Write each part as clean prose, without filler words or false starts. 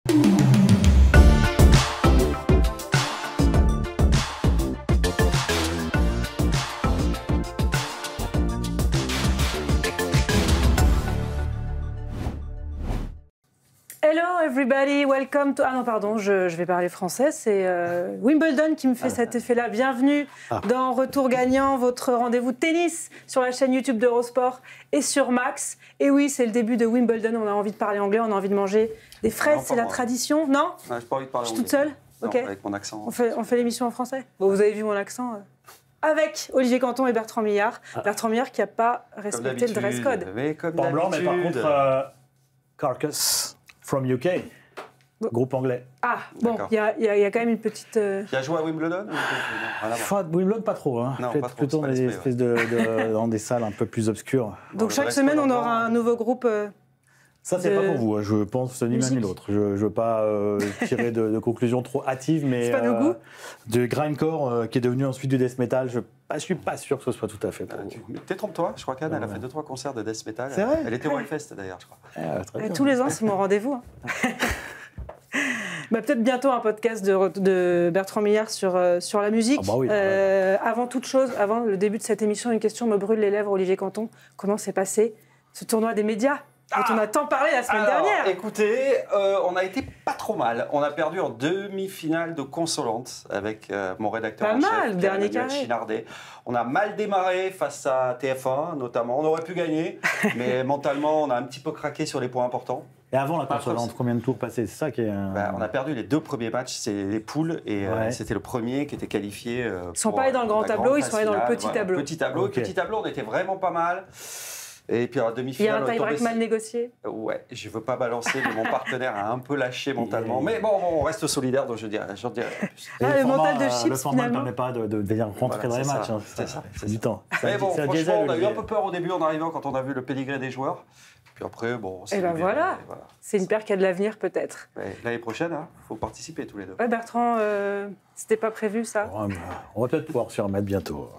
Hello everybody, welcome to... Ah non, pardon, je vais parler français. C'est Wimbledon qui me fait cet effet-là. Bienvenue dans Retour Gagnant, votre rendez-vous tennis sur la chaîne YouTube d'Eurosport et sur Max. Et oui, c'est le début de Wimbledon. On a envie de parler anglais, on a envie de manger des fraises, c'est la tradition. Non, j'ai pas envie de parler anglais. Je suis toute seule. Non, okay. Avec mon accent. On fait l'émission en français. Bon, vous avez vu mon accent avec Olivier Canton et Bertrand Millard. Bertrand Millard qui n'a pas respecté le dress code. Pas blanc, mais par contre, Carcass. From UK, groupe anglais. Ah, bon, il y a quand même une petite... Qui a joué à Wimbledon Wimbledon, pas trop. Hein. Non, pas trop, plutôt dans des espèces dans des salles un peu plus obscures. Donc chaque semaine, on aura un nouveau groupe... Ça, c'est pas pour vous. Hein. Je pense ni l'un ni l'autre. Je ne veux pas tirer de conclusions trop hâtives, mais... C'est pas nos goûts. De grindcore qui est devenu ensuite du death metal, je ne suis pas sûr que ce soit tout à fait pour vous. Détrompe-toi, je crois qu'Anne, elle a fait 2-3 concerts de death metal. C'est vrai. Elle était au Hellfest d'ailleurs, je crois. Tous les ans, c'est mon rendez-vous. Hein. Peut-être bientôt un podcast de Bertrand Millard sur la musique. Ah bah oui, avant toute chose, avant le début de cette émission, une question me brûle les lèvres, Olivier Canton. Comment s'est passé ce tournoi des médias dont on a tant parlé la semaine dernière? Écoutez, on a été pas trop mal. On a perdu en demi-finale de consolante avec mon rédacteur en chef, dernier carré. Chinardet. On a mal démarré face à TF1 notamment. On aurait pu gagner, mais mentalement, on a un petit peu craqué sur les points importants. Et avant la consolante, combien de tours passés? C'est ça qui est... on a perdu les 2 premiers matchs, c'est les poules, et c'était le premier qui était qualifié. Ils ne sont pas allés dans le grand tableau, ils sont allés dans le petit tableau. Petit tableau, on était vraiment pas mal. Et puis en demi-finale, il y a un tie-break mal négocié. Ouais, je veux pas balancer, mais mon partenaire a un peu lâché mentalement. Mais bon, on reste solidaire, donc je dirais plus. Le mental de chips, le format ne permet pas de venir rentrer dans les matchs. C'est ça. C'est du temps. Mais bon, franchement, on a eu un peu peur au début en arrivant quand on a vu le pédigré des joueurs. Puis après, bon, c'est... Et ben voilà. C'est une paire qui a de l'avenir peut-être. L'année prochaine, faut participer tous les deux. Ouais, Bertrand, c'était pas prévu ça. On va peut-être pouvoir s'y remettre bientôt.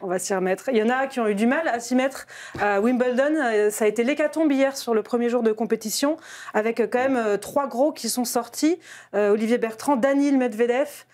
On va s'y remettre. Il y en a qui ont eu du mal à s'y mettre à Wimbledon. Ça a été l'hécatombe hier sur le premier jour de compétition, avec quand même 3 gros qui sont sortis. Olivier Bertrand, Daniil Medvedev,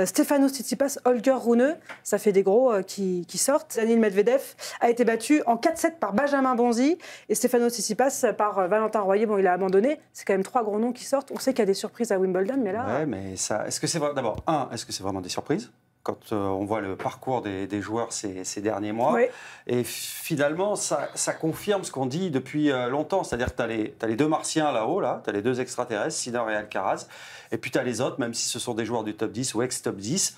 Stefanos Tsitsipas, Holger Rune. Ça fait des gros qui sortent. Daniil Medvedev a été battu en 4-7 par Benjamin Bonzi et Stefanos Tsitsipas par Valentin Royer. Bon, il a abandonné. C'est quand même 3 gros noms qui sortent. On sait qu'il y a des surprises à Wimbledon, mais là... Ouais, mais ça... Est-ce que c'est d'abord, est-ce que c'est vraiment des surprises ? Quand on voit le parcours des joueurs ces derniers mois. Oui. Et finalement, ça confirme ce qu'on dit depuis longtemps. C'est-à-dire que tu as les 2 martiens là-haut, tu as les 2 extraterrestres, Sinner et Alcaraz. Et puis tu as les autres, même si ce sont des joueurs du top 10 ou ex-top 10,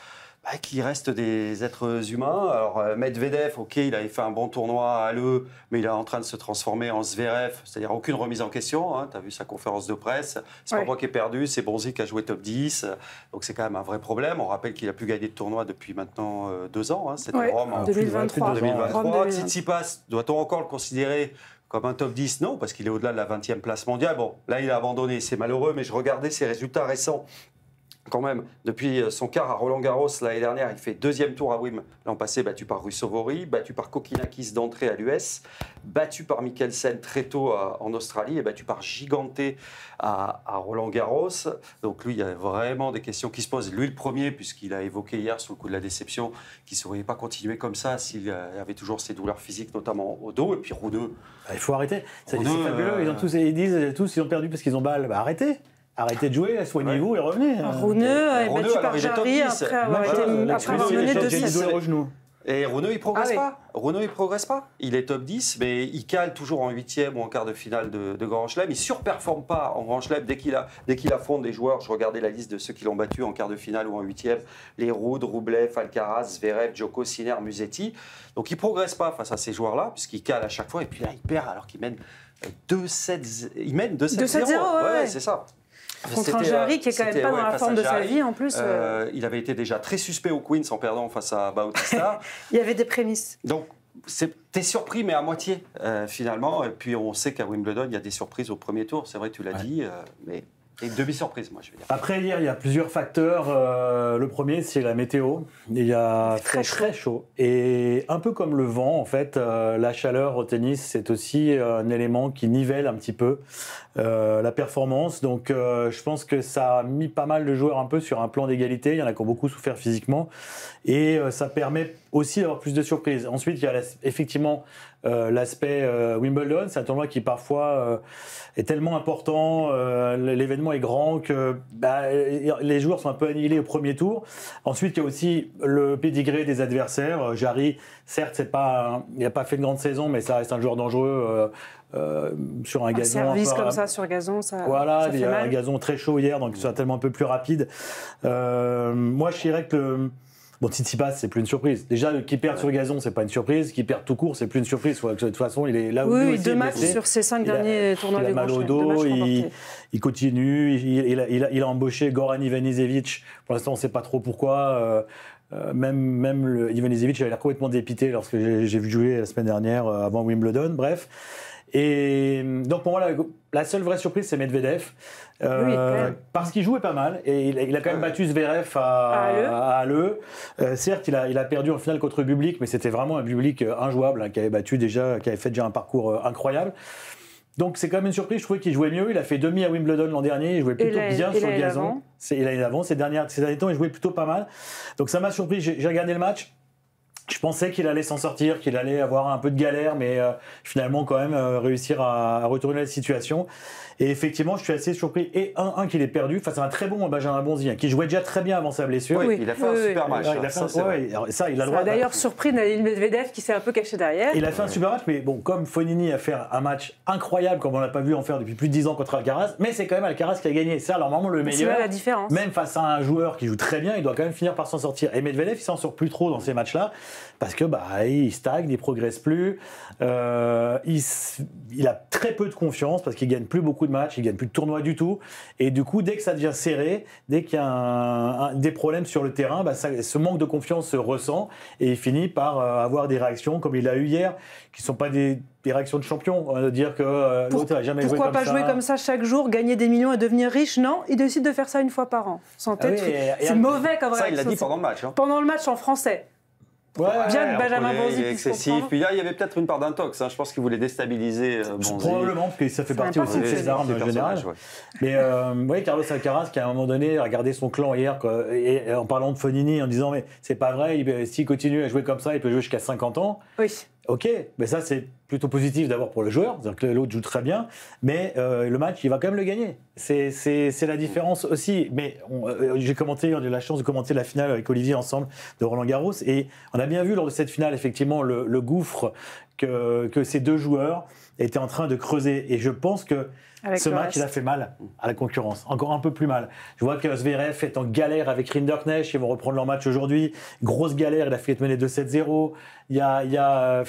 qui restent des êtres humains. Alors Medvedev, ok, il avait fait un bon tournoi à l'E, mais il est en train de se transformer en Zverev, c'est-à-dire aucune remise en question. Tu as vu sa conférence de presse, c'est pas moi qui ai perdu, c'est Bonzi qui a joué top 10. Donc c'est quand même un vrai problème. On rappelle qu'il a plus gagné de tournoi depuis maintenant 2 ans. C'était Rome en 2023. 2023. Tsitsipas, doit-on encore le considérer comme un top 10? Non, parce qu'il est au-delà de la 20e place mondiale. Bon, là il a abandonné, c'est malheureux, mais je regardais ses résultats récents. Quand même, depuis son quart à Roland-Garros l'année dernière, il fait 2e tour à Wim. L'an passé, battu par Russovori, battu par Kokkinakis d'entrée à l'US, battu par Mikkelsen très tôt en Australie et battu par Gigante à Roland-Garros. Donc lui, il y a vraiment des questions qui se posent. Lui, le premier, puisqu'il a évoqué hier, sous le coup de la déception, qu'il ne saurait pas continuer comme ça s'il avait toujours ses douleurs physiques, notamment au dos. Et puis Rune. Il faut arrêter. C'est fabuleux. Ils disent tous ils ont perdu parce qu'ils ont balle. Arrêtez. Arrêtez de jouer, soignez-vous et revenez. Rune est battu par Jarry après avoir mené 2-6. Et Rune, il progresse pas. Rune, il progresse pas. Il est top 10, mais il cale toujours en 8e ou en quart de finale de Grand Chelem. Il surperforme pas en Grand Chelem dès qu'il affronte des joueurs. Je regardais la liste de ceux qui l'ont battu en quart de finale ou en 8e. Les Ruud, Rublev, Alcaraz, Zverev, Djoko, Sinner, Musetti. Donc il progresse pas face à ces joueurs-là, puisqu'il cale à chaque fois. Et puis là, il perd alors qu'il mène 2-7. Il mène 2-7-0. Ouais, c'est ça. Contre un Jarry qui est quand même pas dans la forme de sa vie en plus. Il avait été déjà très suspect au Queens en perdant face à Bautista. Il y avait des prémices. Donc t'es surpris mais à moitié finalement. Et puis on sait qu'à Wimbledon il y a des surprises au premier tour. C'est vrai, tu l'as dit, mais Et une demi-surprise, moi, je veux dire. Après, hier, il y a plusieurs facteurs. Le premier, c'est la météo. Il y a très chaud. Et un peu comme le vent, en fait, la chaleur au tennis, c'est aussi un élément qui nivelle un petit peu la performance. Donc, je pense que ça a mis pas mal de joueurs un peu sur un plan d'égalité. Il y en a qui ont beaucoup souffert physiquement. Et ça permet aussi d'avoir plus de surprises. Ensuite, il y a effectivement l'aspect Wimbledon. C'est un tournoi qui parfois est tellement important, l'événement est grand que les joueurs sont un peu annihilés au premier tour. Ensuite, il y a aussi le pédigré des adversaires. Jarry, certes, il n'a pas fait une grande saison, mais ça reste un joueur dangereux sur un gazon. Un service comme ça sur gazon, ça voilà, il y a un gazon très chaud hier, donc c'est tellement un peu plus rapide. Moi, je dirais que bon, Tsitsipas, c'est plus une surprise. Déjà, qu'il perde sur le gazon, c'est pas une surprise. Qu'il perd tout court, c'est plus une surprise. De toute façon, il est là où oui, 2 matchs sur ses 5 derniers tournois du Grand Chelem. Il a mal au dos, il continue. Il a embauché Goran Ivanisevic. Pour l'instant, on ne sait pas trop pourquoi. Même Ivanisevic avait l'air complètement dépité lorsque j'ai vu jouer la semaine dernière avant Wimbledon. Bref. Et donc pour moi la seule vraie surprise c'est Medvedev parce qu'il jouait pas mal et il a quand même battu Zverev à Halle. Certes il a perdu en finale contre Bublik, mais c'était vraiment un Bublik injouable qui avait fait déjà un parcours incroyable. Donc c'est quand même une surprise. Je trouvais qu'il jouait mieux. Il a fait demi à Wimbledon l'an dernier. Il jouait plutôt bien sur le gazon. L'année d'avant, ces derniers temps, il jouait plutôt pas mal. Donc ça m'a surpris. J'ai regardé le match. Je pensais qu'il allait s'en sortir, qu'il allait avoir un peu de galère, mais finalement quand même réussir à retourner la situation. Et effectivement, je suis assez surpris. Et qu'il ait perdu face à un très bon Benjamin Bonzi, qui jouait déjà très bien avant sa blessure. Oui, il a fait un super match. Il a le droit. D'ailleurs surpris Daniil Medvedev qui s'est un peu caché derrière. Il a fait un super match, mais bon, comme Fognini a fait un match incroyable, comme on l'a pas vu en faire depuis plus de 10 ans contre Alcaraz, mais c'est quand même Alcaraz qui a gagné. Ça, normalement, le meilleur. C'est la différence. Même face à un joueur qui joue très bien, il doit quand même finir par s'en sortir. Et Medvedev, il s'en sort plus trop dans ces matchs-là, parce que il stagne, il progresse plus. Il a très peu de confiance parce qu'il gagne plus beaucoup de matchs, il gagne plus de tournois du tout. Et du coup, dès que ça devient serré, dès qu'il y a des problèmes sur le terrain, ce manque de confiance se ressent et il finit par avoir des réactions comme il a eu hier, qui ne sont pas des réactions de champion. Dire que l'autre n'a jamais joué comme ça. Pourquoi pas jouer comme ça chaque jour, gagner des millions et devenir riche? Non, il décide de faire ça une fois par an. Sans tête. C'est mauvais comme réaction. Ça, il l'a dit pendant le match. Pendant le match en français. Bien que Benjamin Bonzi puisse excessif. Puis là, il y avait peut-être une part d'intox. Je pense qu'il voulait déstabiliser Bonzi. Probablement, parce que ça fait partie aussi de ses armes en général. Mais Carlos Alcaraz, qui à un moment donné a regardé son clan hier, et en parlant de Fognini, en disant mais c'est pas vrai, s'il continue à jouer comme ça, il peut jouer jusqu'à 50 ans. Oui. Ok, mais ça c'est plutôt positif d'abord pour le joueur, c'est-à-dire que l'autre joue très bien, mais le match il va quand même le gagner. C'est la différence aussi. Mais on a eu la chance de commenter la finale avec Olivier ensemble de Roland Garros, et on a bien vu lors de cette finale effectivement le gouffre que ces deux joueurs étaient en train de creuser. Et je pense que ce match, il a fait mal à la concurrence, encore un peu plus mal. Je vois que Zverev est en galère avec Rinderknecht, ils vont reprendre leur match aujourd'hui. Grosse galère, il a fait mener 2-7-0. Il y a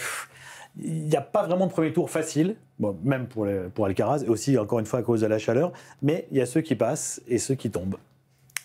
pas vraiment de premier tour facile, bon, même pour Alcaraz, et aussi encore une fois à cause de la chaleur, mais il y a ceux qui passent et ceux qui tombent.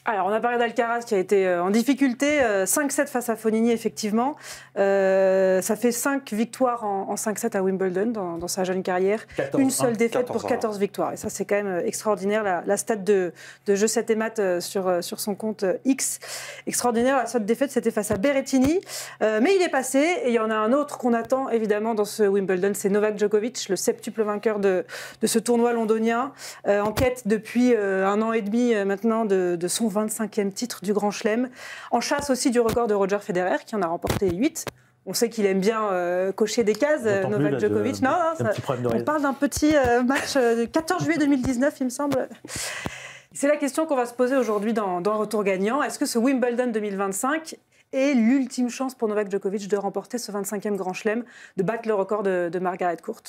Alors, on a parlé d'Alcaraz qui a été en difficulté, 5-7 face à Fognini, effectivement. Ça fait 5 victoires en 5-7 à Wimbledon dans sa jeune carrière. 14, une seule défaite pour 14 victoires. Et ça, c'est quand même extraordinaire. La stat de jeu 7 et mat sur son compte X. Extraordinaire. La seule défaite, c'était face à Berrettini. Mais il est passé. Et il y en a un autre qu'on attend, évidemment, dans ce Wimbledon. C'est Novak Djokovic, le septuple vainqueur de ce tournoi londonien. En quête depuis 1 an et demi maintenant de son 25e titre du Grand Chelem, en chasse aussi du record de Roger Federer qui en a remporté 8. On sait qu'il aime bien cocher des cases, Novak Djokovic. On parle d'un petit match du 14 juillet 2019, il me semble. C'est la question qu'on va se poser aujourd'hui dans Retour Gagnant. Est-ce que ce Wimbledon 2025 est l'ultime chance pour Novak Djokovic de remporter ce 25e Grand Chelem, de battre le record de Margaret Court?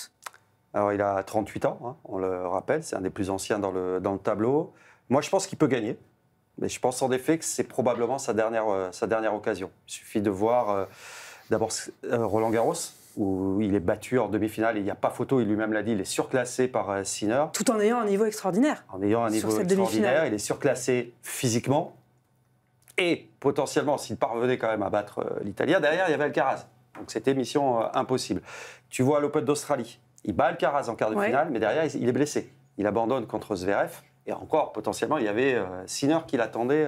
Alors, il a 38 ans, on le rappelle, c'est un des plus anciens dans le tableau. Moi, je pense qu'il peut gagner. Mais je pense en effet que c'est probablement sa dernière occasion. Il suffit de voir d'abord Roland Garros, où il est battu en demi-finale, et il n'y a pas photo, il lui-même l'a dit, il est surclassé par Sinner. Tout en ayant un niveau extraordinaire. En ayant un niveau extraordinaire, il est surclassé physiquement, et potentiellement, s'il parvenait quand même à battre l'Italien, derrière il y avait Alcaraz. Donc c'était mission impossible. Tu vois l'Open d'Australie, il bat Alcaraz en quart de finale, mais derrière il est blessé. Il abandonne contre Zverev. Et encore, potentiellement, il y avait Sinner qui l'attendait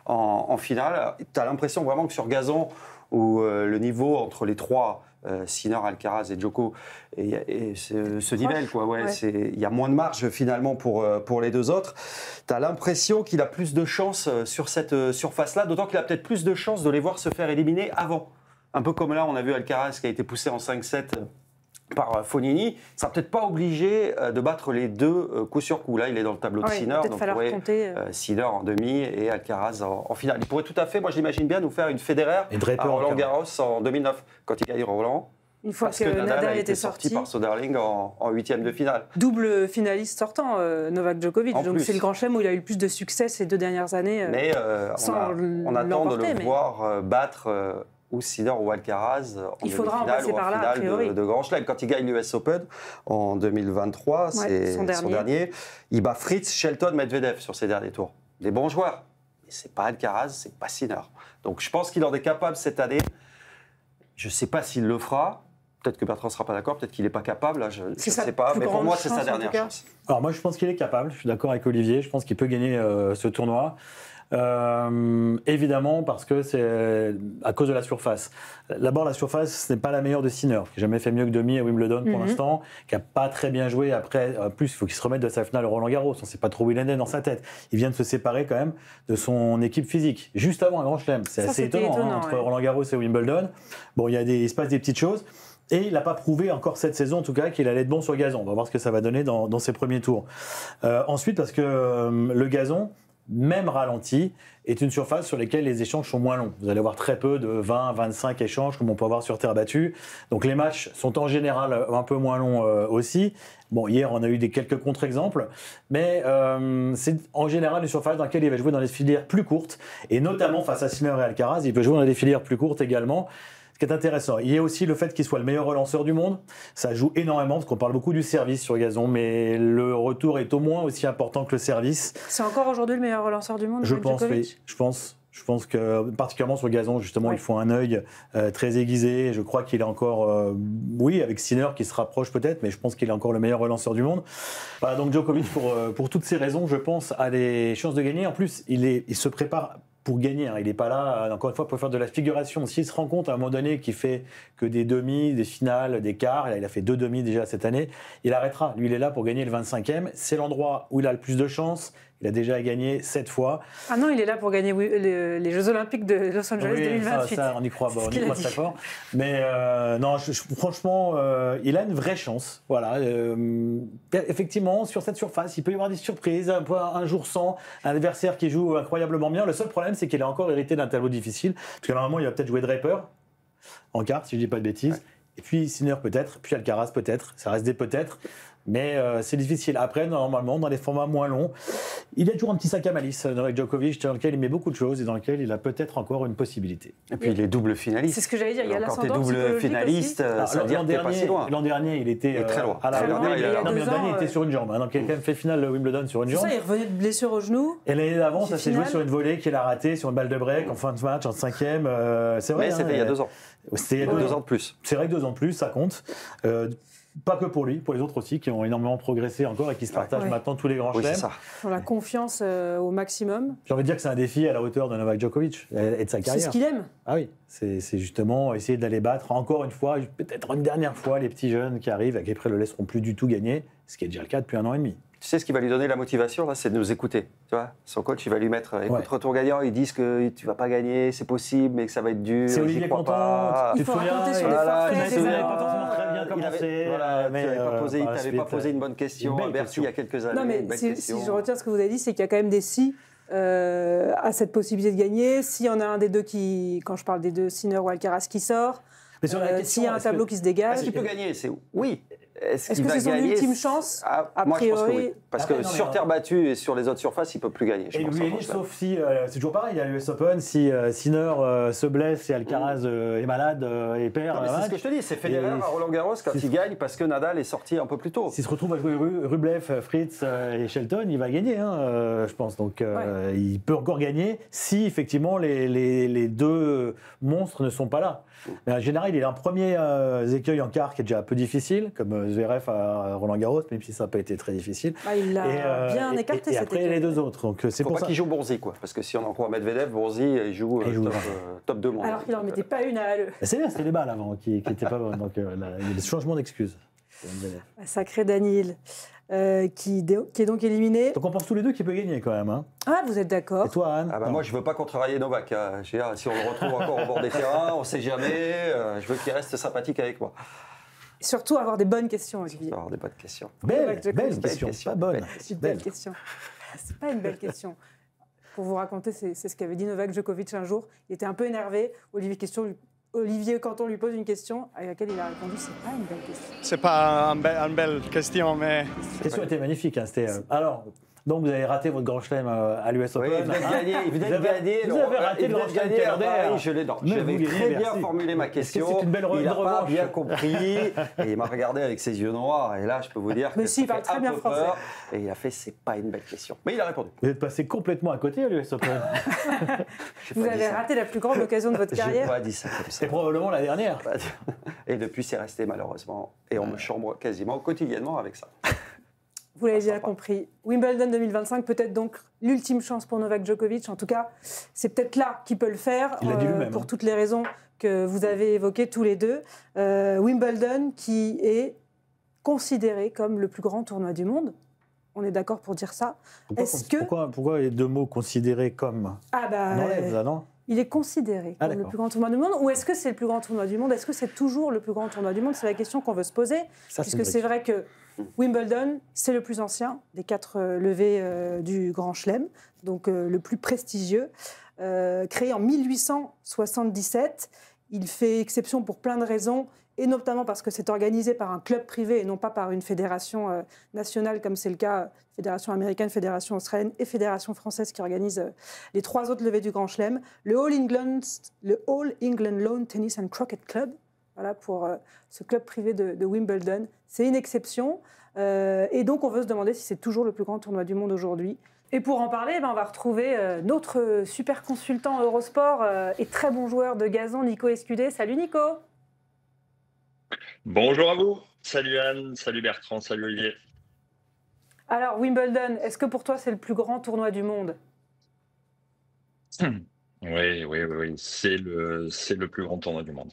en finale. Tu as l'impression vraiment que sur gazon, où le niveau entre les trois, Sinner, Alcaraz et Djoko, se nivelle. Il y a moins de marge finalement pour les deux autres. Tu as l'impression qu'il a plus de chances sur cette surface-là, d'autant qu'il a peut-être plus de chances de les voir se faire éliminer avant. Un peu comme là, on a vu Alcaraz qui a été poussé en 5-7 par Fognini. Il ne sera peut-être pas obligé de battre les deux coup sur coup. Là, il est dans le tableau de Sinner. Donc, Sinner en demi et Alcaraz en finale. Il pourrait tout à fait, moi j'imagine bien, nous faire une Federer à Roland Garros en 2009, quand il gagne Roland. Une fois parce que Nadal était sorti par Soderling en huitième de finale. Double finaliste sortant, Novak Djokovic. Donc c'est le grand chelem où il a eu le plus de succès ces 2 dernières années. Mais on attend de le voir battre ou Sinner ou Alcaraz en demi-finale ou en finale de Grand Chelem. Quand il gagne l'US Open en 2023, c'est son dernier, il bat Fritz, Shelton, Medvedev sur ses derniers tours. Des bons joueurs, mais c'est pas Alcaraz, c'est pas Sinner. Donc je pense qu'il en est capable cette année. Je ne sais pas s'il le fera. Peut-être que Bertrand ne sera pas d'accord, peut-être qu'il n'est pas capable, là, je ne sais pas, mais pour moi c'est sa dernière chance. Alors moi je pense qu'il est capable, je suis d'accord avec Olivier, je pense qu'il peut gagner ce tournoi. Évidemment parce que c'est à cause de la surface. D'abord la surface ce n'est pas la meilleure de Sinner, qui n'a jamais fait mieux que demi à Wimbledon pour l'instant, qui n'a pas très bien joué après, plus il faut qu'il se remette de sa finale Roland Garros, on ne sait pas trop où il en est dans sa tête. Il vient de se séparer quand même de son équipe physique, juste avant un Grand Chelem. C'est assez étonnant entre Roland Garros et Wimbledon. Bon, il se passe des petites choses. Et il n'a pas prouvé encore cette saison, en tout cas, qu'il allait être bon sur gazon. On va voir ce que ça va donner dans ses premiers tours. Ensuite, parce que le gazon, même ralenti, est une surface sur laquelle les échanges sont moins longs. Vous allez avoir très peu de 20-25 échanges, comme on peut avoir sur terre battue. Donc les matchs sont en général un peu moins longs aussi. Bon, hier, on a eu quelques contre-exemples, mais c'est en général une surface dans laquelle il va jouer dans des filières plus courtes, et notamment face à Sinner et Alcaraz, il peut jouer dans des filières plus courtes également. Ce qui est intéressant, il y a aussi le fait qu'il soit le meilleur relanceur du monde. Ça joue énormément, parce qu'on parle beaucoup du service sur gazon, mais le retour est au moins aussi important que le service. C'est encore aujourd'hui le meilleur relanceur du monde, je pense, oui. Je pense que, particulièrement sur gazon, justement, il faut un œil très aiguisé. Je crois qu'il est encore, oui, avec Sinner qui se rapproche peut-être, mais je pense qu'il est encore le meilleur relanceur du monde. Voilà, donc Djokovic, pour toutes ces raisons, je pense, a des chances de gagner. En plus, il se prépare pour gagner, il n'est pas là, encore une fois, pour faire de la figuration. S'il se rend compte à un moment donné qu'il fait que des demi, des finales, des quarts, il a fait 2 demi déjà cette année, il arrêtera. Lui, il est là pour gagner le 25e. C'est l'endroit où il a le plus de chance. Il a déjà gagné 7 fois. Ah non, il est là pour gagner les Jeux Olympiques de Los Angeles 2028. Ça, on y croit, on y croit très fort. Mais non, franchement, il a une vraie chance. Voilà. Effectivement, sur cette surface, il peut y avoir des surprises. Un jour sans, un adversaire qui joue incroyablement bien. Le seul problème, c'est qu'il a encore hérité d'un tableau difficile. Parce que normalement, il va peut-être jouer Draper en quart, si je ne dis pas de bêtises. Ouais. Et puis Sinner peut-être, puis Alcaraz peut-être. Ça reste des peut-être. Mais c'est difficile. Après, normalement, dans les formats moins longs, il y a toujours un petit sac à malice avec Djokovic, dans lequel il met beaucoup de choses et dans lequel il a peut-être encore une possibilité. Et puis il est double finaliste. C'est ce que j'allais dire. Il y a l'ascendant psychologique. Quand tu es double finaliste, ça veut dire que tu n'es pas si loin. L'an dernier, il était très loin. L'an dernier, il était sur une jambe. Donc il a quand même fait finale de Wimbledon sur une jambe. C'est ça, il revenait de blessure au genou. Et l'année d'avant, ça s'est joué sur une volée qu'il a ratée, sur une balle de break en fin de match, en 5e. C'est vrai. Mais c'était il y a 2 ans. C'était il y a 2 ans de plus. C'est vrai que 2 ans de plus, ça compte. Pas que pour lui, pour les autres aussi, qui ont énormément progressé encore et qui se partagent maintenant tous les grands chelems. Sur la confiance au maximum. J'ai envie de dire que c'est un défi à la hauteur de Novak Djokovic et de sa carrière. C'est ce qu'il aime. Ah oui, c'est justement essayer d'aller battre encore une fois, peut-être une dernière fois, les petits jeunes qui arrivent et qui après le laisseront plus du tout gagner, ce qui est déjà le cas depuis 1 an et demi. Tu sais ce qui va lui donner la motivation, là, c'est de nous écouter. Tu vois, son coach, il va lui mettre écoute, retour gagnant, ils disent que tu vas pas gagner, c'est possible, mais que ça va être dur. C'est Olivier Contant, il faut raconter sur les forfaits. Il n'avait pas forcément très bien commencé. Il t'avait pas posé une bonne question à Bercy il y a quelques années. Non, mais si je retiens ce que vous avez dit, c'est qu'il y a quand même des si à cette possibilité de gagner. S'il y en a un des deux qui, quand je parle des deux, Sinner ou Alcaraz, qui sort, s'il y a un tableau qui se dégage. Est-ce qu'il peut gagner ? Oui. Est-ce que c'est son ultime chance ? A moi, priori, je pense que oui. Parce que sur terre battue et sur les autres surfaces, il ne peut plus gagner. Et lui, sauf si, c'est toujours pareil, il y a l'US Open, si Sinner se blesse et Alcaraz est malade et perd. C'est ce que je te dis, c'est Federer à Roland Garros quand il gagne parce que Nadal est sorti un peu plus tôt. S'il se retrouve à jouer Rublev, Fritz et Shelton, il va gagner, je pense. Donc il peut encore gagner si effectivement les deux monstres ne sont pas là. Mais en général, il a un premier écueil en quart qui est déjà un peu difficile, comme Zverev à Roland-Garros, même si ça n'a pas été très difficile. Ah, il l'a bien écarté. Et après, les deux autres. Donc, c'est Faut pour pas ça. qu'il joue Bonzi, quoi. Parce que si on en croit Medvedev, Bonzi, il joue, top 2 monde. Alors qu'il n'en mettait pas une à l'eux. C'est bien, c'était les balles avant qui n'étaient pas bonnes. Donc, il y a des changements d'excuses. Sacré Daniil, qui est donc éliminé. Donc, on pense tous les deux qu'il peut gagner quand même. Hein. Ah, vous êtes d'accord? Et toi, Anne? Ah bah moi, je veux pas contrarier Novak. Hein. Je veux dire, si on le retrouve encore au bord des terrains, on sait jamais. Je veux qu'il reste sympathique avec moi. Surtout avoir des bonnes questions, Olivier. Avoir des bonnes questions. Belle Belle question, pas bonne. C'est une belle question. C'est pas une belle question. Pour vous raconter, c'est ce qu'avait dit Novak Djokovic un jour. Il était un peu énervé. Olivier, quand on lui pose une question à laquelle il a répondu, c'est pas une belle question. C'est pas une belle question, mais... La question était magnifique. Hein, alors, donc vous avez raté votre grand chelem à l'US Open. Oui, vous avez gagné. Vous avez raté le grand chelem calendaire. J'avais très bien formulé ma question. C'est une belle il n'a pas revanche. bien compris. Et il m'a regardé avec ses yeux noirs. Et là, je peux vous dire que si, il ça parle fait très un bien peu français. peur. Et il a fait, c'est pas une belle question. Mais il a répondu. Vous êtes passé complètement à côté à l'US Open. Vous avez raté la plus grande occasion de votre J'ai carrière. pas dit ça comme ça. C'est probablement la dernière. Et depuis, c'est resté malheureusement. Et on me chambre quasiment quotidiennement avec ça. Vous l'avez déjà compris. Wimbledon 2025, peut-être donc l'ultime chance pour Novak Djokovic. En tout cas, c'est peut-être là qu'il peut le faire, Il l'a dit lui-même, pour hein. toutes les raisons que vous avez évoquées tous les deux. Wimbledon qui est considéré comme le plus grand tournoi du monde. On est d'accord pour dire ça. Pourquoi les deux mots considérés comme on enlève là, non? Il est considéré comme le plus grand tournoi du monde, ou est-ce que c'est le plus grand tournoi du monde? Est-ce que c'est toujours le plus grand tournoi du monde? C'est la question qu'on veut se poser, puisque c'est vrai que Wimbledon, c'est le plus ancien des 4 levées du Grand Chelem, donc le plus prestigieux. Créé en 1877, il fait exception pour plein de raisons, et notamment parce que c'est organisé par un club privé et non pas par une fédération nationale, comme c'est le cas, fédération américaine, fédération australienne et fédération française qui organisent les 3 autres levées du Grand Chelem. Le All England Lawn Tennis and Croquet Club, voilà pour ce club privé de Wimbledon, c'est une exception. Et donc on veut se demander si c'est toujours le plus grand tournoi du monde aujourd'hui. Et pour en parler, on va retrouver notre super consultant Eurosport et très bon joueur de gazon, Nico Escudé. Salut Nico! Bonjour à vous, salut Anne, salut Bertrand, salut Olivier. Alors Wimbledon, est-ce que pour toi c'est le plus grand tournoi du monde? Oui, c'est le plus grand tournoi du monde.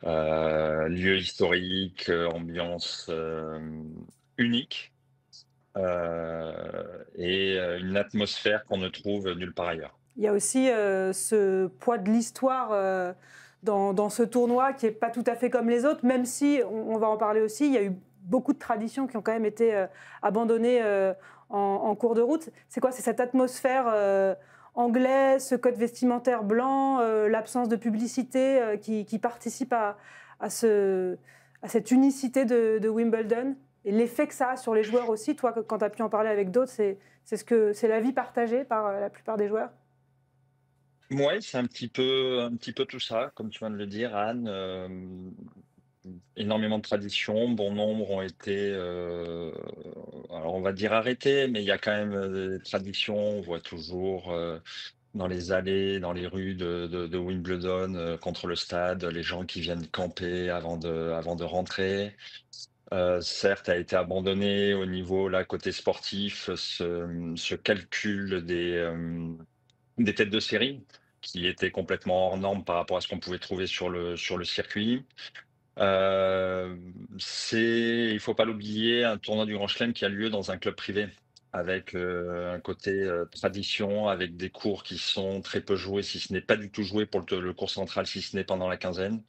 Lieu historique, ambiance unique et une atmosphère qu'on ne trouve nulle part ailleurs. Il y a aussi ce poids de l'histoire dans ce tournoi qui n'est pas tout à fait comme les autres, même si, on va en parler aussi, il y a eu beaucoup de traditions qui ont quand même été abandonnées en cours de route. C'est quoi? C'est cette atmosphère anglaise, ce code vestimentaire blanc, l'absence de publicité qui participe à cette unicité de Wimbledon et l'effet que ça a sur les joueurs aussi. Toi, quand tu as pu en parler avec d'autres, c'est l'avis partagé par la plupart des joueurs? Oui, c'est un petit peu tout ça, comme tu viens de le dire, Anne. Énormément de traditions, bon nombre ont été, alors on va dire arrêtés, mais il y a quand même des traditions. On voit toujours dans les allées, dans les rues de Wimbledon, contre le stade, les gens qui viennent camper avant de rentrer. Certes, a été abandonné au niveau, là, côté sportif, ce calcul des têtes de série, qui était complètement hors norme par rapport à ce qu'on pouvait trouver sur le circuit. Il ne faut pas l'oublier, un tournoi du Grand Chelem qui a lieu dans un club privé, avec un côté tradition, avec des cours qui sont très peu joués, si ce n'est pas du tout joué pour le cours central, si ce n'est pendant la quinzaine.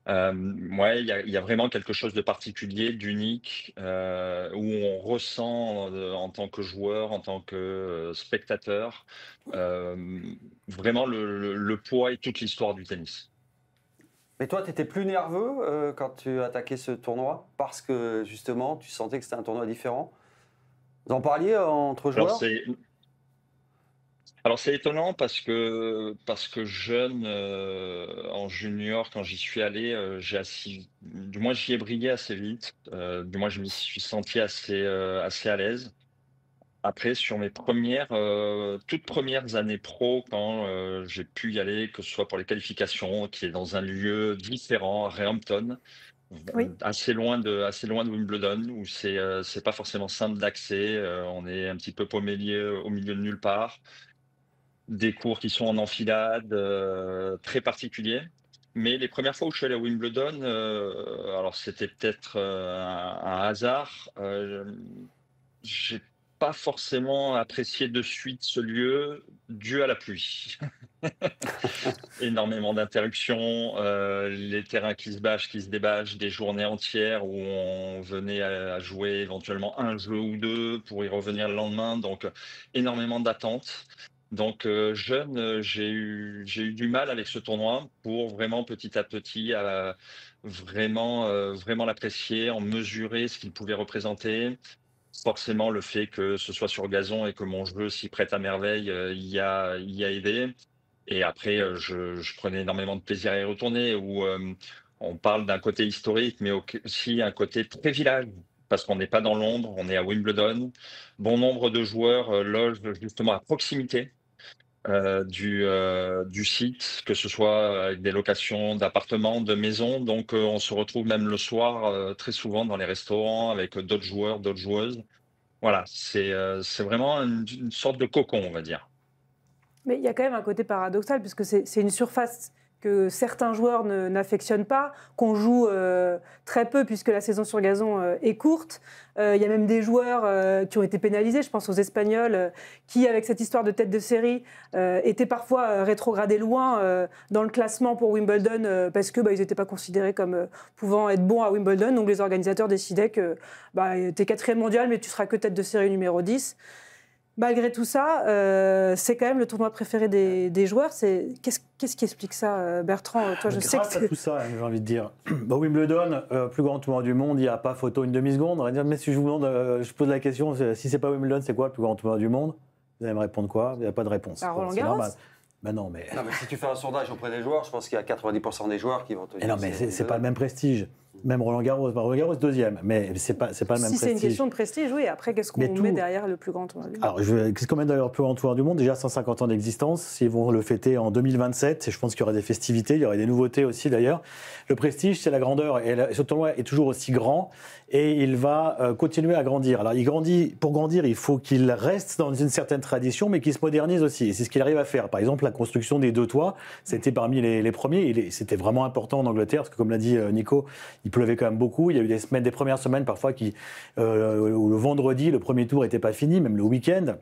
Il y a vraiment quelque chose de particulier, d'unique, où on ressent en tant que joueur, en tant que spectateur, vraiment le poids et toute l'histoire du tennis. Mais toi, tu étais plus nerveux quand tu attaquais ce tournoi parce que justement, tu sentais que c'était un tournoi différent. Vous en parliez entre joueurs? Alors c'est étonnant parce que jeune, en junior, quand j'y suis allé, du moins j'y ai brillé assez vite. Du moins je m'y suis senti assez à l'aise. Après, sur mes toutes premières années pro, quand j'ai pu y aller, que ce soit pour les qualifications, qui est dans un lieu différent, à Rehampton, Oui. assez loin de Wimbledon, où c'est pas forcément simple d'accès. On est un petit peu paumé au milieu de nulle part. Des cours qui sont en enfilade, très particuliers. Mais les premières fois où je suis allé à Wimbledon, alors c'était peut-être un hasard. J'ai pas forcément apprécié de suite ce lieu dû à la pluie. Énormément d'interruptions, les terrains qui se bâchent, qui se débâchent, des journées entières où on venait à jouer éventuellement un jeu ou deux pour y revenir le lendemain, donc énormément d'attentes. Donc jeune, j'ai eu du mal avec ce tournoi pour vraiment petit à petit vraiment l'apprécier, en mesurer ce qu'il pouvait représenter. Forcément, le fait que ce soit sur gazon et que mon jeu s'y prête à merveille, y a aidé. Et après, je prenais énormément de plaisir à y retourner, où on parle d'un côté historique, mais aussi un côté très village, parce qu'on n'est pas dans Londres, on est à Wimbledon. Bon nombre de joueurs logent justement à proximité du site, que ce soit avec des locations d'appartements, de maisons. Donc, on se retrouve même le soir très souvent dans les restaurants avec d'autres joueurs, d'autres joueuses. Voilà, c'est vraiment une sorte de cocon, on va dire. Mais il y a quand même un côté paradoxal, puisque c'est une surface que certains joueurs n'affectionnent pas, qu'on joue très peu, puisque la saison sur gazon est courte. Il y a même des joueurs qui ont été pénalisés, je pense aux Espagnols, qui, avec cette histoire de tête de série, étaient parfois rétrogradés loin dans le classement pour Wimbledon, parce qu'ils n'étaient pas considérés comme pouvant être bons à Wimbledon. Donc les organisateurs décidaient que tu es 4e mondial, mais tu seras que tête de série numéro 10. Malgré tout ça, c'est quand même le tournoi préféré des joueurs. Qu'est-ce qui explique ça, Bertrand? Toi, je sais que à tout ça, j'ai envie de dire. Wimbledon, plus grand tournoi du monde, il n'y a pas photo une demi-seconde. On va dire, mais si je vous demande, je pose la question, si c'est pas Wimbledon, c'est quoi le plus grand tournoi du monde? Vous allez me répondre quoi? Il n'y a pas de réponse. Roland Garros. Non, mais si tu fais un sondage auprès des joueurs, je pense qu'il y a 90% des joueurs qui vont te dire. Non, mais c'est pas le même prestige. Même Roland Garros, deuxième, mais c'est pas le même prestige. Si c'est une question de prestige, oui. Après, qu'est-ce qu'on met derrière le plus grand tournoi du monde? Alors, qu'est-ce qu'on met derrière le plus grand tournoi du monde? Déjà 150 ans d'existence. Ils vont le fêter en 2027. Et je pense qu'il y aura des festivités, il y aura des nouveautés aussi d'ailleurs. Le prestige, c'est la grandeur. Et ce tournoi est toujours aussi grand. Et il va continuer à grandir. Alors, pour grandir, il faut qu'il reste dans une certaine tradition, mais qu'il se modernise aussi. Et c'est ce qu'il arrive à faire. Par exemple, la construction des 2 toits, c'était parmi les premiers. C'était vraiment important en Angleterre, parce que comme l'a dit Nico, il pleuvait quand même beaucoup. Il y a eu des premières semaines parfois où le vendredi, le premier tour n'était pas fini, même le week-end.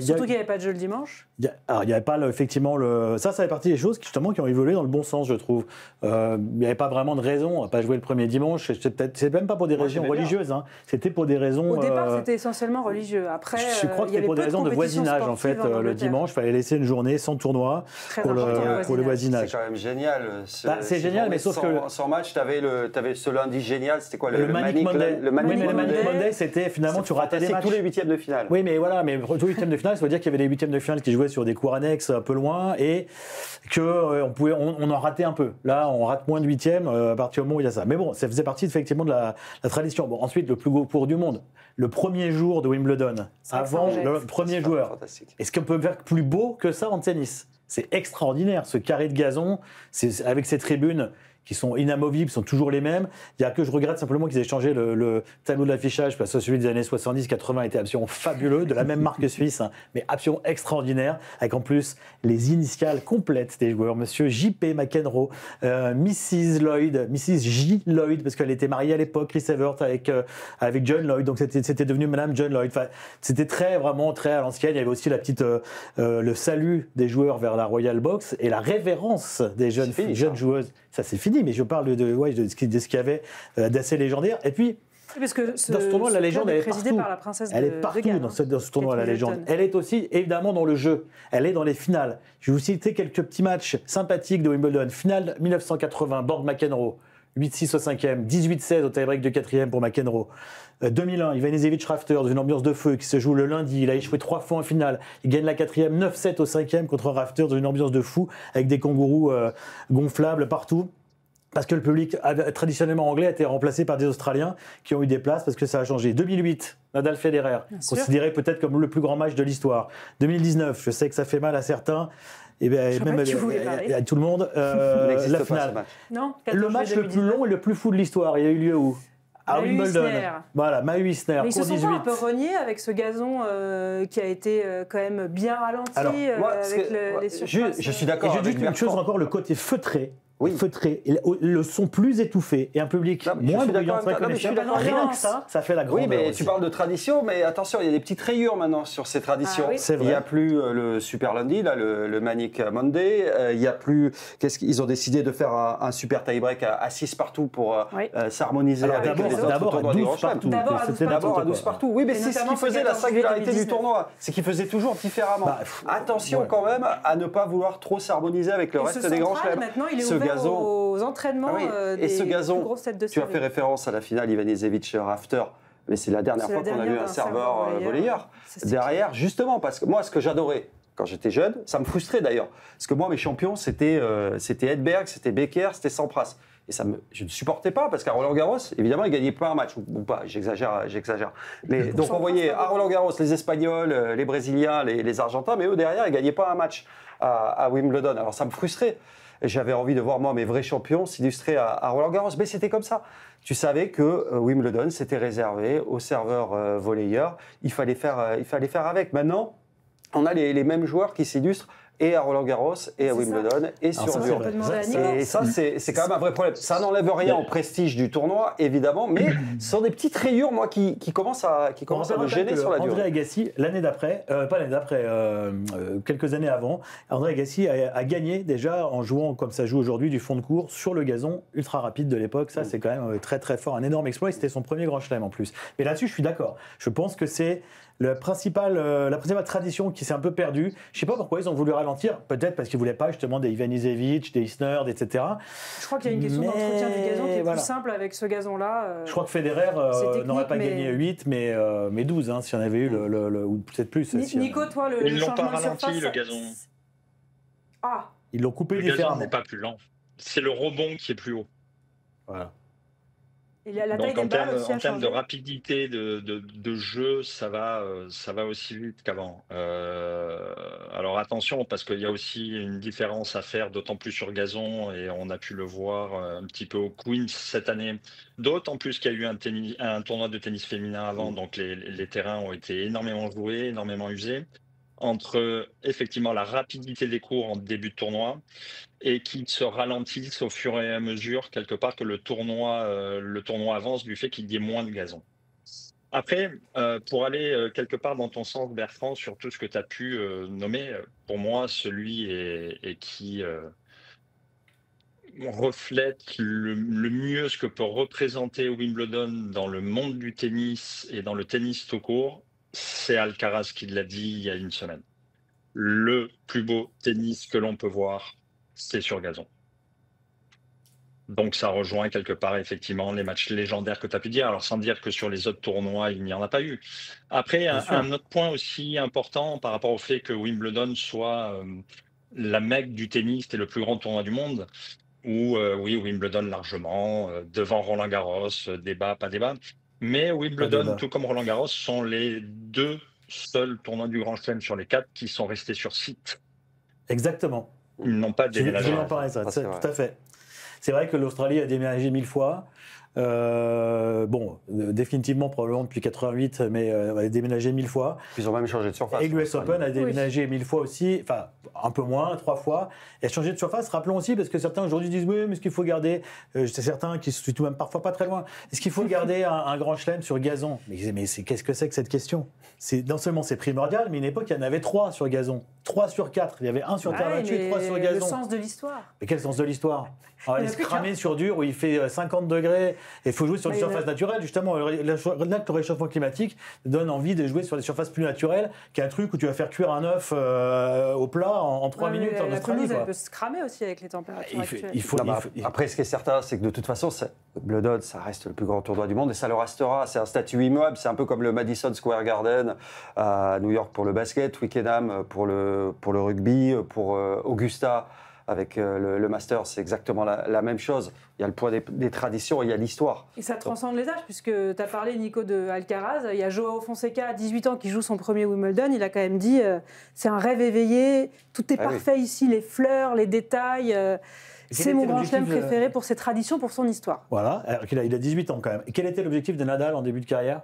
Surtout qu'il n'y avait pas de jeu le dimanche. Alors, il n'y avait pas effectivement ça fait partie des choses justement qui ont évolué dans le bon sens, je trouve. Il n'y avait pas vraiment de raison à pas jouer le premier dimanche. C'est même pas pour des raisons religieuses. Hein. C'était pour des raisons. Au départ, c'était essentiellement religieux. Après, je crois que c'était pour des raisons de voisinage en fait. Le dimanche, il fallait laisser une journée sans tournoi pour le voisinage. C'est quand même génial. C'est génial, mais sauf que sans match, tu avais ce lundi génial. C'était quoi le Manic Monday? Le Manic Monday, c'était finalement tu ratais les matchs. Tous les 8e de finale. Oui, mais voilà, mais tous les 8e de finale, ça veut dire qu'il y avait des 8e de finale qui jouaient sur des cours annexes un peu loin et qu'on en ratait un peu. Là, on rate moins de 8e à partir du moment où il y a ça. Mais bon, ça faisait partie effectivement de la tradition. Bon, ensuite, le plus beau cours du monde, le premier jour de Wimbledon, avant le premier joueur. Est-ce qu'on peut faire plus beau que ça en tennis? C'est extraordinaire, ce carré de gazon, avec ces tribunes qui sont inamovibles, sont toujours les mêmes. Il y a que je regrette simplement qu'ils aient changé le tableau de l'affichage, parce que celui des années 70-80 était absolument fabuleux, de la même marque suisse, hein, mais absolument extraordinaire, avec en plus les initiales complètes des joueurs. Monsieur J.P. McEnroe, Mrs. J. Lloyd, parce qu'elle était mariée à l'époque, Chris Evert, avec John Lloyd, donc c'était devenu Madame John Lloyd. Enfin, c'était vraiment très à l'ancienne. Il y avait aussi le salut des joueurs vers la Royal Box et la révérence des jeunes joueuses. Ça, c'est fini, mais je parle de ce qu'il y avait d'assez légendaire. Et puis, parce que dans ce tournoi, la légende, elle est partout. Par la princesse elle est partout dans ce tournoi, la légende. Elle est aussi, évidemment, dans le jeu. Elle est dans les finales. Je vais vous citer quelques petits matchs sympathiques de Wimbledon. Finale 1980, Borg-McEnroe. 8-6 au 5e, 18-16 au tie-break de 4e pour McEnroe. 2001, Ivanisevic Rafter dans une ambiance de feu qui se joue le lundi. Il a échoué 3 fois en finale. Il gagne la 4e, 9-7 au 5e contre Rafter dans une ambiance de fou avec des kangourous gonflables partout. parce que le public traditionnellement anglais a été remplacé par des Australiens qui ont eu des places parce que ça a changé. 2008, Nadal Federer, considéré peut-être comme le plus grand match de l'histoire. 2019, je sais que ça fait mal à certains, et bien, même à tout le monde, la finale. Non, le match le plus long et le plus fou de l'histoire, il a eu lieu où? À Wimbledon. Voilà, Mahut Isner, mais ils cours se sont 18. un peu reniés avec ce gazon qui a été quand même bien ralenti. Alors, moi, avec les surfaces. je suis d'accord. Et je dis une chose encore, le côté feutré. Feutré, le son plus étouffé et un public moins bruyant, rien que ça fait la grandeur. Oui, mais aussi. tu parles de tradition, mais attention, il y a des petites rayures maintenant sur ces traditions. Ah, oui. C'est vrai. Il n'y a plus le Super Lundi, là, le Manic Monday. Il n'y a plus. Ils ont décidé de faire un super tie-break à 6 partout pour s'harmoniser avec les autres tournois du Grand Chelem. D'abord à 12 partout. Oui, mais c'est ce qui faisait la singularité du tournoi. C'est qu'il faisait toujours différemment. Attention quand même à ne pas vouloir trop s'harmoniser avec le reste des Grands Chelems. Maintenant, il est ouvert aux entraînements et ce des gazon, plus grosses têtes de tu as série. fait référence à la finale Ivanisevic Rafter, mais c'est la dernière fois qu'on a vu un serveur volleyeur. Derrière, justement, parce que moi, ce que j'adorais quand j'étais jeune, ça me frustrait d'ailleurs, parce que moi, mes champions, c'était Edberg, c'était Becker, c'était Sampras. Et je ne supportais pas, parce qu'à Roland-Garros, évidemment, ils ne gagnaient pas un match, ou pas, j'exagère. Mais donc on voyait à Roland-Garros les Espagnols, les Brésiliens, les Argentins, mais eux derrière, ils ne gagnaient pas un match à Wimbledon. Alors ça me frustrait. J'avais envie de voir, moi, mes vrais champions s'illustrer à Roland-Garros. Mais c'était comme ça. Tu savais que Wimbledon, c'était réservé aux serveurs volleyeurs. Il fallait faire avec. Maintenant, on a les mêmes joueurs qui s'illustrent et à Roland-Garros, et à Wimbledon, et sur dur. Et ça, c'est quand même un vrai problème. Ça n'enlève rien au prestige du tournoi, évidemment, mais ce sont des petites rayures, moi, qui commencent à me gêner sur la durée. André Agassi, l'année d'après, pas l'année d'après, quelques années avant, André Agassi a gagné déjà en jouant, comme ça joue aujourd'hui, du fond de cours sur le gazon ultra rapide de l'époque. Ça, c'est quand même très très fort, un énorme exploit, et c'était son premier grand chelem en plus. Mais là-dessus, je suis d'accord. Je pense que c'est la principale tradition qui s'est un peu perdue. Je ne sais pas pourquoi ils ont voulu ralentir, peut-être parce qu'ils ne voulaient pas justement des Ivanisevic, des Isner, etc. Je crois qu'il y a une question d'entretien du gazon qui est plus simple avec ce gazon-là. Je crois que Federer n'aurait pas gagné 8, mais 12, hein, s'il y en avait eu, ou peut-être plus. Nico, toi, ils le n'ont pas changement de surface, ralenti, le gazon. Ah, ils l'ont coupé Le différemment. gazon n'est pas plus lent. C'est le rebond qui est plus haut. Voilà. et la taille Donc des balles aussi en a termes de changé. rapidité de jeu, ça va aussi vite qu'avant. Alors attention, parce qu'il y a aussi une différence à faire, d'autant plus sur gazon, et on a pu le voir un petit peu au Queens cette année. D'autant plus qu'il y a eu un tournoi de tennis féminin avant, donc les terrains ont été énormément joués, énormément usés. Entre effectivement la rapidité des cours en début de tournoi et qui se ralentissent au fur et à mesure, quelque part, que le tournoi avance du fait qu'il y ait moins de gazon. Après, pour aller quelque part dans ton sens, Bertrand, sur tout ce que tu as pu nommer, pour moi, celui qui reflète le mieux ce que peut représenter Wimbledon dans le monde du tennis et dans le tennis tout court, c'est Alcaraz qui l'a dit il y a une semaine. Le plus beau tennis que l'on peut voir, c'est sur gazon. Donc ça rejoint quelque part effectivement les matchs légendaires que tu as pu dire, alors sans dire que sur les autres tournois, il n'y en a pas eu. Après, un autre point aussi important par rapport au fait que Wimbledon soit la Mecque du tennis et le plus grand tournoi du monde, où oui, Wimbledon largement, devant Roland-Garros, débat, pas débat, mais Wimbledon, tout comme Roland-Garros, sont les deux seuls tournois du Grand Chelem sur les 4 qui sont restés sur site. Exactement. Ils n'ont pas déménagé. Je vais en parler, ça, tout à fait. C'est vrai que l'Australie a déménagé 1000 fois. Définitivement, probablement depuis 88, mais elle a déménagé 1000 fois. Ils ont même changé de surface. Et l'US Open a déménagé 1000 fois aussi, enfin un peu moins, 3 fois. Et a changé de surface, rappelons aussi, parce que certains aujourd'hui disent oui, mais est-ce qu'il faut garder, c'est certains qui se situent même parfois pas très loin, est-ce qu'il faut garder un grand chelem sur gazon? Mais qu'est-ce que c'est que cette question? Non seulement c'est primordial, mais à une époque, il y en avait 3 sur gazon. 3 sur 4. Il y avait 1 sur terre battue, 3 sur gazon. Le sens de l'histoire. Mais quel sens de l'histoire? Il se cramer sur dur où il fait 50 degrés et il faut jouer sur une surface naturelle. Justement, là, le réchauffement climatique donne envie de jouer sur des surfaces plus naturelles qu'un truc où tu vas faire cuire un œuf au plat en 3 minutes en Australie. La pelouse, elle peut se cramer aussi avec les températures actuelles. Après, ce qui est certain, c'est que de toute façon, Wimbledon, ça reste le plus grand tournoi du monde et ça le restera. C'est un statut immuable. C'est un peu comme le Madison Square Garden à New York pour le basket, Twickenham pour le rugby, pour Augusta avec le Masters, c'est exactement la même chose. Il y a le poids des traditions et il y a l'histoire. Et ça transcende les âges, puisque tu as parlé, Nico, de Alcaraz. Il y a Joao Fonseca, à 18 ans, qui joue son premier Wimbledon. Il a quand même dit c'est un rêve éveillé, tout est parfait ici, les fleurs, les détails. C'est mon grand chelem préféré pour ses traditions, pour son histoire. Voilà, alors il a 18 ans quand même. Et quel était l'objectif de Nadal en début de carrière ?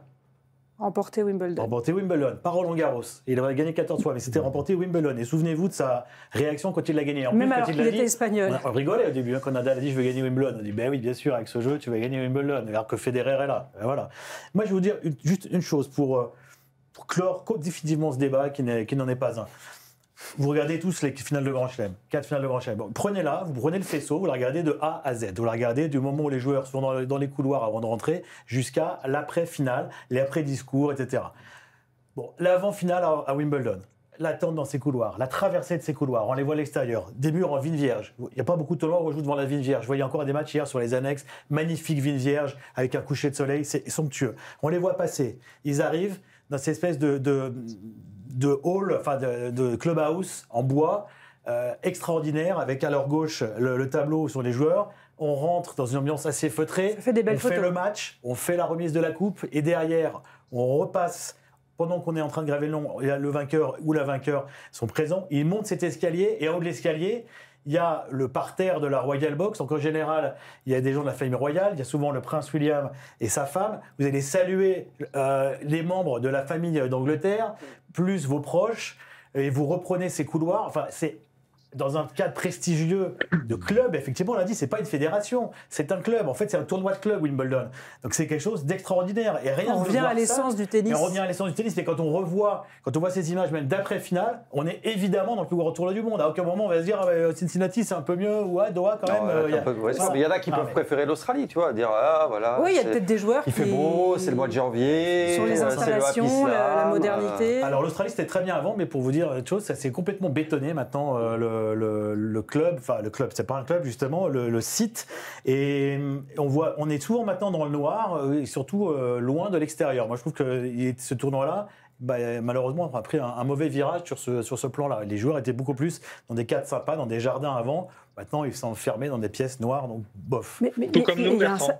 Remporter Wimbledon. Remporter Wimbledon, pas Roland-Garros. Il aurait gagné 14 fois, mais c'était remporter Wimbledon. Et souvenez-vous de sa réaction quand il l'a gagné. En Même plus, alors quand qu'il était espagnol. On rigolait au début, quand Nadal a dit « je veux gagner Wimbledon ». On dit « ben oui, bien sûr, avec ce jeu, tu vas gagner Wimbledon ». Alors que Federer est là. Et voilà. Moi, je vais vous dire juste une chose pour clore définitivement ce débat qui n'en est pas un. Vous regardez tous les finales de Grand Chelem, 4 finales de Grand Chelem. Bon, prenez-la, vous prenez le faisceau, vous la regardez de A à Z. Vous la regardez du moment où les joueurs sont dans les couloirs avant de rentrer jusqu'à l'après-finale, les après-discours, etc. Bon, l'avant-finale à Wimbledon, l'attente dans ces couloirs, la traversée de ces couloirs, on les voit à l'extérieur, des murs en vigne vierge. Il n'y a pas beaucoup de tournois où on joue devant la vigne vierge. Je voyais encore des matchs hier sur les annexes, magnifique vigne vierge avec un coucher de soleil, c'est somptueux. On les voit passer, ils arrivent dans cette espèce de hall, enfin de clubhouse en bois, extraordinaire, avec à leur gauche le tableau sur les joueurs. On rentre dans une ambiance assez feutrée, ça fait des belles on fait le match, on fait la remise de la coupe, et derrière, on repasse. Pendant qu'on est en train de graver le nom, le vainqueur ou la vainqueur sont présents. Ils montent cet escalier, et en haut de l'escalier, il y a le parterre de la Royal Box. Donc en général, il y a des gens de la famille royale. Il y a souvent le prince William et sa femme. Vous allez saluer les membres de la famille d'Angleterre, plus vos proches, et vous reprenez ces couloirs. Enfin, c'est dans un cadre prestigieux de club. Effectivement, on l'a dit, c'est pas une fédération, c'est un club. En fait, c'est un tournoi de club, Wimbledon. Donc c'est quelque chose d'extraordinaire. Et rien on revient à l'essence du tennis. On revient à l'essence du tennis. Mais quand on voit ces images, même d'après-finale, on est évidemment dans le plus grand tournoi du monde. À aucun moment, on va se dire Cincinnati, c'est un peu mieux, ou Doha, quand même. Il y en a qui peuvent préférer l'Australie, tu vois, dire voilà. Oui, il y a peut-être des joueurs qui. Il fait beau, c'est le mois de janvier. Sur les installations, la modernité. Alors l'Australie, c'était très bien avant, mais pour vous dire une chose, ça s'est complètement bétonné maintenant. Le club, c'est pas un club justement, le site, et on est souvent maintenant dans le noir, et surtout loin de l'extérieur. Moi je trouve que ce tournoi-là, malheureusement, a pris un mauvais virage sur ce plan-là. Les joueurs étaient beaucoup plus dans des cadres sympas, dans des jardins avant. Maintenant, ils sont enfermés dans des pièces noires, donc bof. Tout comme nous, Bertrand.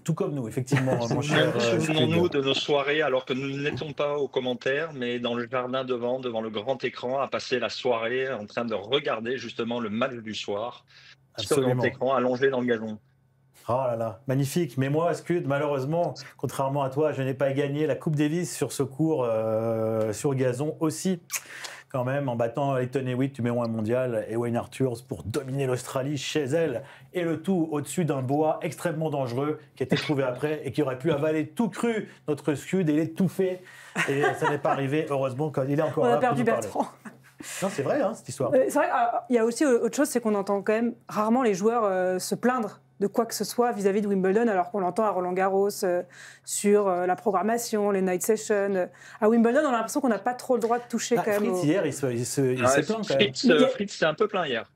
Tout comme nous, effectivement, mon cher. Souvenons-nous de nos soirées, alors que nous n'étions pas aux commentaires, mais dans le jardin devant le grand écran, à passer la soirée en train de regarder justement le match du soir, sur le grand écran, allongé dans le gazon. Oh là là, magnifique. Mais moi, Scud, malheureusement, contrairement à toi, je n'ai pas gagné la Coupe Davis sur ce court sur gazon aussi. Quand même, en battant Lleyton Hewitt, numéro 1 mondial, et Wayne Arthurs pour dominer l'Australie chez elle. Et le tout au-dessus d'un bois extrêmement dangereux qui a été trouvé après et qui aurait pu avaler tout cru notre Scud et l'étouffer. Et ça n'est pas arrivé, heureusement, quand il est encore là. On a perdu Bertrand. Non, c'est vrai, cette histoire. C'est vrai qu'il y a aussi autre chose, c'est qu'on entend quand même rarement les joueurs se plaindre de quoi que ce soit vis-à-vis de Wimbledon, alors qu'on l'entend à Roland-Garros, sur la programmation, les night sessions. À Wimbledon, on a l'impression qu'on n'a pas trop le droit de toucher quand même. Fritz, hier, il s'est plaint quand même. Fritz s'est un peu plaint hier.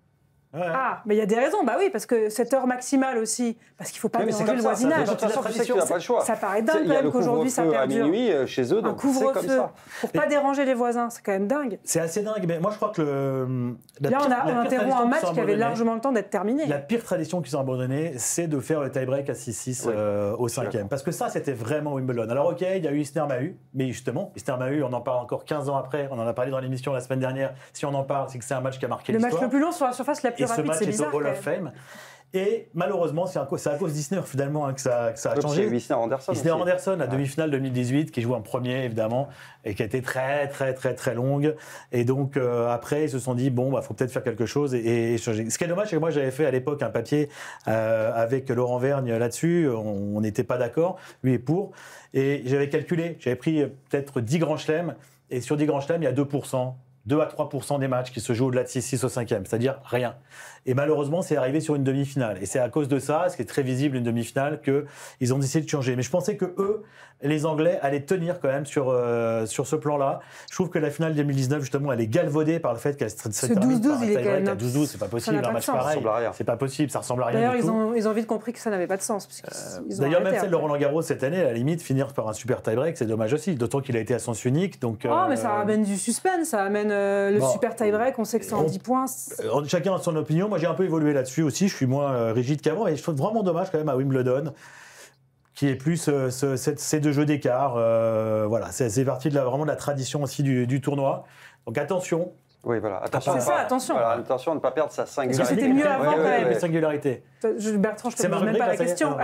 Ouais. Ah, mais il y a des raisons, bah oui, parce que cette heure maximale aussi, parce qu'il ne faut pas déranger le voisinage. De toute façon, tu sais que tu n'as pas le choix. Ça paraît dingue quand même qu'aujourd'hui ça perdure. À minuit chez eux, donc un couvre-feu pour pas déranger les voisins, c'est quand même dingue. C'est assez dingue, mais moi je crois que là on a interrompu un match qui avait largement le temps d'être terminé. La pire tradition qu'ils ont abandonnée, c'est de faire le tie-break à 6-6 au 5e, parce que ça c'était vraiment Wimbledon. Alors ok, il y a eu Isner-Mahut, mais justement Isner-Mahut, on en parle encore 15 ans après, on en a parlé dans l'émission la semaine dernière. Si on en parle, c'est que c'est un match qui a marqué l'histoire. Le match le plus long sur la surface la plus rapide, c'est bizarre. Hall of Fame. Et malheureusement, c'est à cause d'Isner finalement que ça a changé. Isner-Anderson, la demi-finale 2018, qui joue en premier évidemment, et qui a été très très très très longue. Et donc après, ils se sont dit bon, faut peut-être faire quelque chose et changer. Ce qui est dommage, c'est que moi j'avais fait à l'époque un papier avec Laurent Vergne là-dessus. On n'était pas d'accord, lui est pour. Et j'avais calculé, j'avais pris peut-être 10 grands chelems, et sur 10 grands chelems, il y a 2%. 2 à 3% des matchs qui se jouent au-delà de 6-6 au 5e, c'est-à-dire rien. Et malheureusement, c'est arrivé sur une demi-finale. Et c'est à cause de ça, ce qui est très visible, une demi-finale, qu'ils ont décidé de changer. Mais je pensais que eux, les Anglais, allaient tenir quand même sur ce plan-là. Je trouve que la finale 2019, justement, elle est galvaudée par le fait qu'elle se termine par un tie-break à 12-12. C'est pas possible, un match pareil. C'est pas possible, ça ressemble à rien du tout. D'ailleurs, ils ont vite compris que ça n'avait pas de sens. D'ailleurs, même celle de Roland-Garros cette année, à la limite, finir par un super tie-break, c'est dommage aussi. D'autant qu'il a été à sens unique. Donc, mais ça amène du suspense, ça amène le Bon. super tie-break, on sait que c'est en 10 points. Chacun a son opinion. Moi, j'ai un peu évolué là-dessus aussi. Je suis moins rigide qu'avant. Et je trouve vraiment dommage quand même à Wimbledon, qui est plus ces 2 jeux d'écart. Voilà, c'est parti vraiment de la tradition aussi du tournoi. Donc attention. Oui, voilà. Attention, C'est ça, attention. Voilà, attention à ne pas perdre sa singularité. c'était mieux avant, quand même. Les singularités. Bertrand, je te C'est ma pose même rubrique, pas la là, ça y est. question.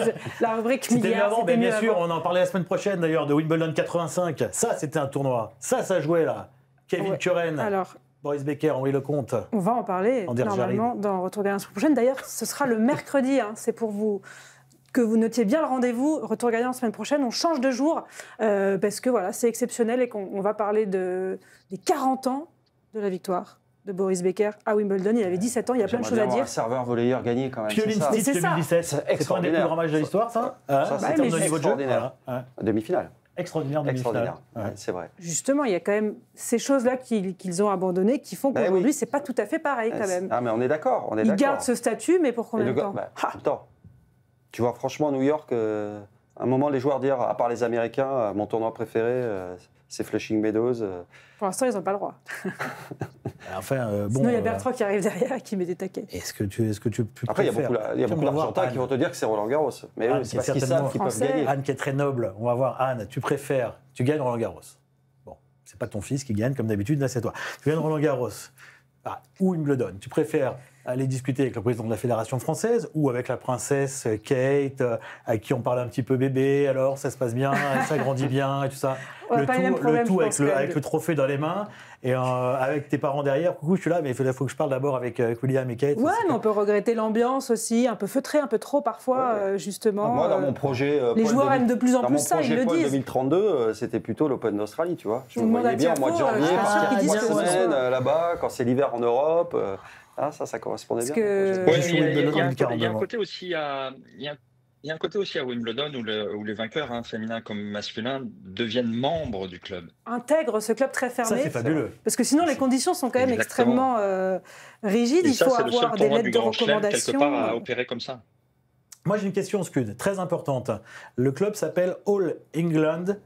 Ouais. La rubrique C'était mieux milliard, avant, c'était mais mieux bien sûr, avant. on en parlait la semaine prochaine d'ailleurs de Wimbledon 85. Ça, c'était un tournoi. Ça jouait là. Kevin Ouais. Curran, Alors, Boris Becker, Henri Lecomte. on va en parler Ander normalement dans Retour Gagnant la semaine prochaine. D'ailleurs, ce sera le mercredi. C'est pour vous que vous notiez bien le rendez-vous. Retour Gagnant la semaine prochaine. On change de jour parce que voilà, c'est exceptionnel et qu'on va parler des 40 ans de la victoire de Boris Becker à Wimbledon. Il avait 17 ans, il y a plein de choses à dire. Un serveur volleyeur gagné quand même. Piolin c'est ça. Stitch C'est ça. 2017. C'est C'est pas un des plus extraordinaire. grands matchs de l'histoire, ça Ça, c'est c'est un niveau de jeu. extraordinaire. Voilà. Ouais. Demi-finale. Extraordinaire demi-finale. Extraordinaire. Ouais. Ouais, c'est vrai. Justement, il y a quand même ces choses-là qu'ils ont abandonnées qui font Ben qu'aujourd'hui, oui. c'est pas tout à fait pareil quand même. Ah, mais on est d'accord. On est Ils d'accord. gardent ce statut, mais pour Et combien le de gars- temps bah, en même temps, tu vois, franchement, New York, à un moment, les joueurs dire, à part les Américains, mon tournoi préféré, c'est Flushing Meadows. Pour l'instant, ils n'ont pas le droit. Enfin, bon. Sinon, il y a Bertrand qui arrive derrière et qui met des taquets. Est-ce que tu Après, il y a préfères- beaucoup d'Argentins Anne. qui vont te dire que c'est Roland Garros. Mais Anne, eux, c'est qui parce est qu'ils certainement savent qu'ils peuvent français. gagner. Anne qui est très noble. On va voir. Anne, tu préfères. Tu gagnes Roland Garros. Bon, c'est pas ton fils qui gagne comme d'habitude, là c'est toi. Tu gagnes Roland Garros. Ou Wimbledon. Tu préfères aller discuter avec le président de la Fédération française ou avec la princesse Kate, à qui on parle un petit peu bébé, alors ça se passe bien, ça grandit bien et tout ça. On a pas les mêmes problèmes, je avec pense, quand même. avec le trophée dans les mains et avec tes parents derrière. Coucou, je suis là, mais il faut que je parle d'abord avec William et Kate. Ouais, mais on peut regretter l'ambiance aussi, un peu feutrée, un peu trop parfois, justement. Moi, dans mon projet. les Paul joueurs 2000 aiment de plus en dans plus mon ça, projet ils le Paul disent. 2032, c'était plutôt l'Open d'Australie, tu vois. Je Tout le me monde voyais a bien au mois de Tiafoe, janvier, je suis partir sûre qu'ils 3 disent que c'est semaines ça. là-bas, quand c'est l'hiver en Europe. Ça correspondait Parce bien. que- Ouais, J'ai mais joué il y a Wimbledon un en 42 il y a un mois. côté aussi à, il y a un côté aussi à Wimbledon où les vainqueurs, féminins comme masculins, deviennent membres du club. Intègre ce club très Ça, fermé. c'est fabuleux. Parce que sinon, les conditions sont quand même Exactement. extrêmement rigides. Et Il ça, faut c'est le seul avoir des tournoi lettres du de Grand Chelem, quelque recommandation. part, à opérer comme ça. Moi, j'ai une question, Scud, très importante. Le club s'appelle All England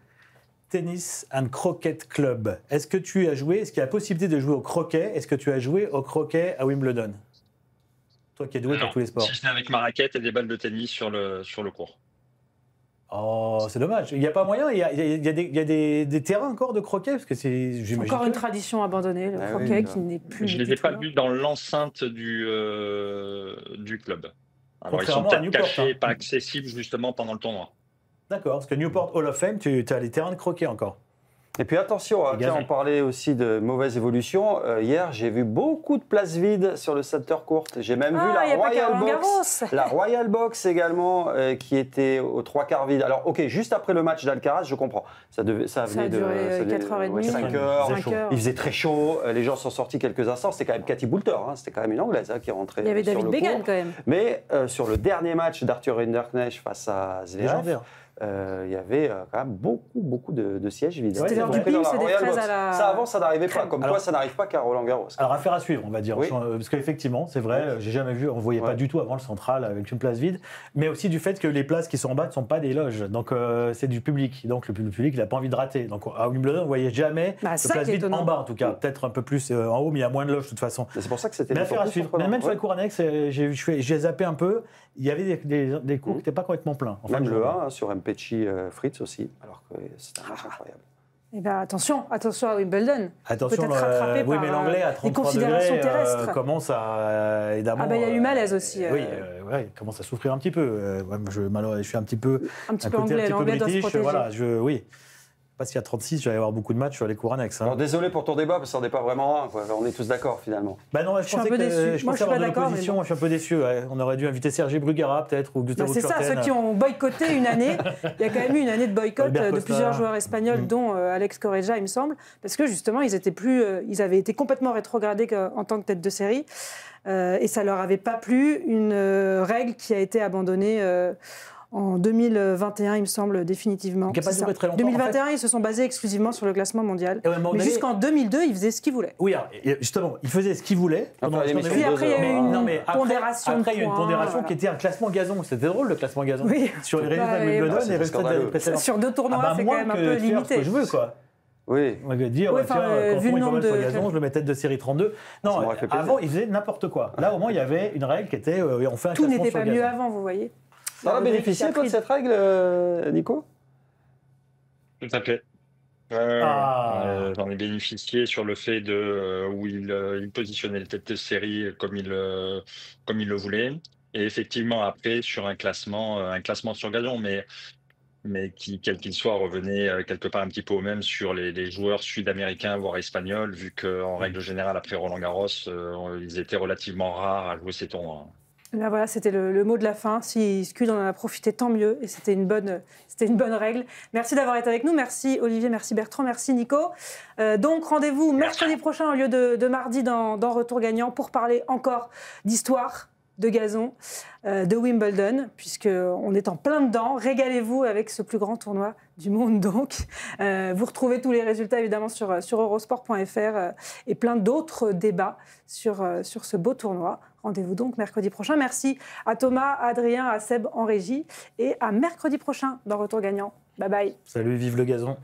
Tennis and Croquet Club. Est-ce que tu as joué, est-ce qu'il y a la possibilité de jouer au croquet? Est-ce que tu as joué au croquet à Wimbledon? Toi qui es doué Non, pour tous les sports. si ce n'est avec ma raquette et des balles de tennis sur le court. Oh, c'est dommage. Il n'y a pas moyen, il y a des terrains encore de croquet parce que c'est, j'imagine. Encore une que- tradition abandonnée, le Ah croquet oui, qui n'est plus. Je ne les ai pas vus dans l'enceinte du club. Alors, ils sont Contrairement à peut-être Newport, cachés, hein. pas accessibles justement pendant le tournoi. D'accord, parce que Newport Hall of Fame, tu as les terrains de croquet encore. Et puis attention, C'est tiens, gazé. on parlait aussi de mauvaise évolution. Hier, j'ai vu beaucoup de places vides sur le center court. J'ai même vu Ah, il n'y la a pas qu'à Royal Roland Box. Garros. La Royal Box également, qui était aux 3/4 vide. Alors, ok, juste après le match d'Alcaraz, je comprends. Ça venait a de duré 4h30. 5 heures. 5 heures. Il faisait très chaut. Les gens sont sortis quelques instants. C'était quand même Cathy Boulter. C'était quand même une Anglaise qui rentrait. Il y avait sur David le Began court. quand même. Mais sur le dernier match d'Arthur Rinderknecht face à Zverev, Légendaire. il y avait quand même beaucoup de sièges vides. C'était Ils l'heure ont du pris bim, dans la c'est des Royal fraises Box. à la Ça, avant, ça n'arrivait pas. crème. Comme Alors- quoi, ça n'arrive pas qu'à Roland Garros. Alors, affaire à suivre, on va dire. Oui. Parce qu'effectivement, c'est vrai, j'ai jamais vu, on ne voyait pas Ouais. du tout avant le central avec une place vide, mais aussi du fait que les places qui sont en bas ne sont pas des loges. Donc, c'est du public. Donc, le public, il n'a pas envie de rater. Donc, à Wimbledon, on ne voyait jamais Bah, de ça place qui est vide étonnant. en bas, en tout cas. Peut-être un peu plus en haut, mais il y a moins de loges de toute façon. Mais c'est pour ça que c'était Mais affaire à d'autant plus suivre. surprenant. Même sur Ouais. les cours annexes, j'ai zappé un peu. Il y avait des cours qui n'étaient pas complètement pleins. en fin Même de le journée. 1 sur Mpecci Fritz aussi, alors que c'était un match incroyable. Eh ben, attention à Wimbledon. Attention, Peut-être rattrapé oui, par, mais l'anglais à des 33 considérations degrés terrestres. commence à évidemment. Ah bah, il y a eu malaise aussi, Oui, ouais, il commence à souffrir un petit peu. Ouais, je suis un petit peu Un petit un peu côté anglais, l'anglais doit se british. protéger. Voilà, oui. Pas s'il y a 36, je vais y avoir beaucoup de matchs sur les cours annexes. hein. Alors désolé pour ton débat, parce que ça n'en est pas vraiment un. Quoi. On est tous d'accord finalement. Bah non, je suis un pensais peu que déçu. je Moi, je pensais suis avoir pas de d'accord, l'opposition. mais bon. Je suis un peu déçu. Ouais. On aurait dû inviter Sergi Brugara peut-être ou Bah, Gustavo c'est ça, Kuerten. ceux qui ont boycotté une année. Il y a quand même eu une année de boycott Albert de Costa. plusieurs joueurs espagnols, dont Alex Correia, il me semble, parce que justement, ils avaient été complètement rétrogradés en tant que tête de série, et ça leur avait pas plu. Une règle qui a été abandonnée en 2021, il me semble, définitivement. Qui a pas C'est duré ça. très longtemps, 2021, ils se sont basés exclusivement sur le classement mondial. Et à un moment Mais donné- jusqu'en 2002, ils faisaient ce qu'ils voulaient. Oui, alors, et justement, il faisait ce qu'il voulait. Enfin, pendant- l'émission Puis après, il y a eu une Non, mais pondération après, il y a eu une de points, pondération voilà. qui était un classement gazon. C'était drôle, le classement gazon. Oui. Sur les Bah, résultats de et Wimbledon bah, et c'est les résultats scandaleux. des précédents. Sur 2 tournois, Ah bah, c'est moins quand même un que peu de faire ce limité. que je veux, quoi. Oui. On va dire, Ouais, tiens, enfin, quand vu le il va nombre mal sur de- gazon, je le mettais tête de série 32. Ça Non, m'aurait fait plaisir. avant, ils faisaient n'importe quoi. Là, au moins, il y avait une règle qui était on fait un Tout classement n'était sur pas gazon. mieux avant, vous voyez. Ça a Rodrigue bénéficié, qui a toi, de pris- cette règle, Nico? Tout à fait. Ah. J'en ai bénéficié sur le fait de où il positionnait le tête de série comme il le voulait. Et effectivement, après, sur un classement sur gazon, mais qui, quel qu'il soit, revenait quelque part un petit peu au même sur les joueurs sud-américains, voire espagnols, vu qu'en règle générale, après Roland-Garros, ils étaient relativement rares à jouer ces tournois. Là, voilà, c'était le mot de la fin. Si Scud en a profité, tant mieux. Et c'était une bonne règle. Merci d'avoir été avec nous. Merci Olivier, merci Bertrand, merci Nico. Donc, rendez-vous mercredi prochain au lieu de mardi dans Retour Gagnant pour parler encore d'histoire, de gazon, de Wimbledon, puisqu'on est en plein dedans. Régalez-vous avec ce plus grand tournoi du monde, donc. Vous retrouvez tous les résultats, évidemment, sur eurosport.fr et plein d'autres débats sur ce beau tournoi. Rendez-vous donc mercredi prochain. Merci à Thomas, à Adrien, à Seb en régie et à mercredi prochain dans Retour Gagnant. Bye bye. Salut, vive le gazon.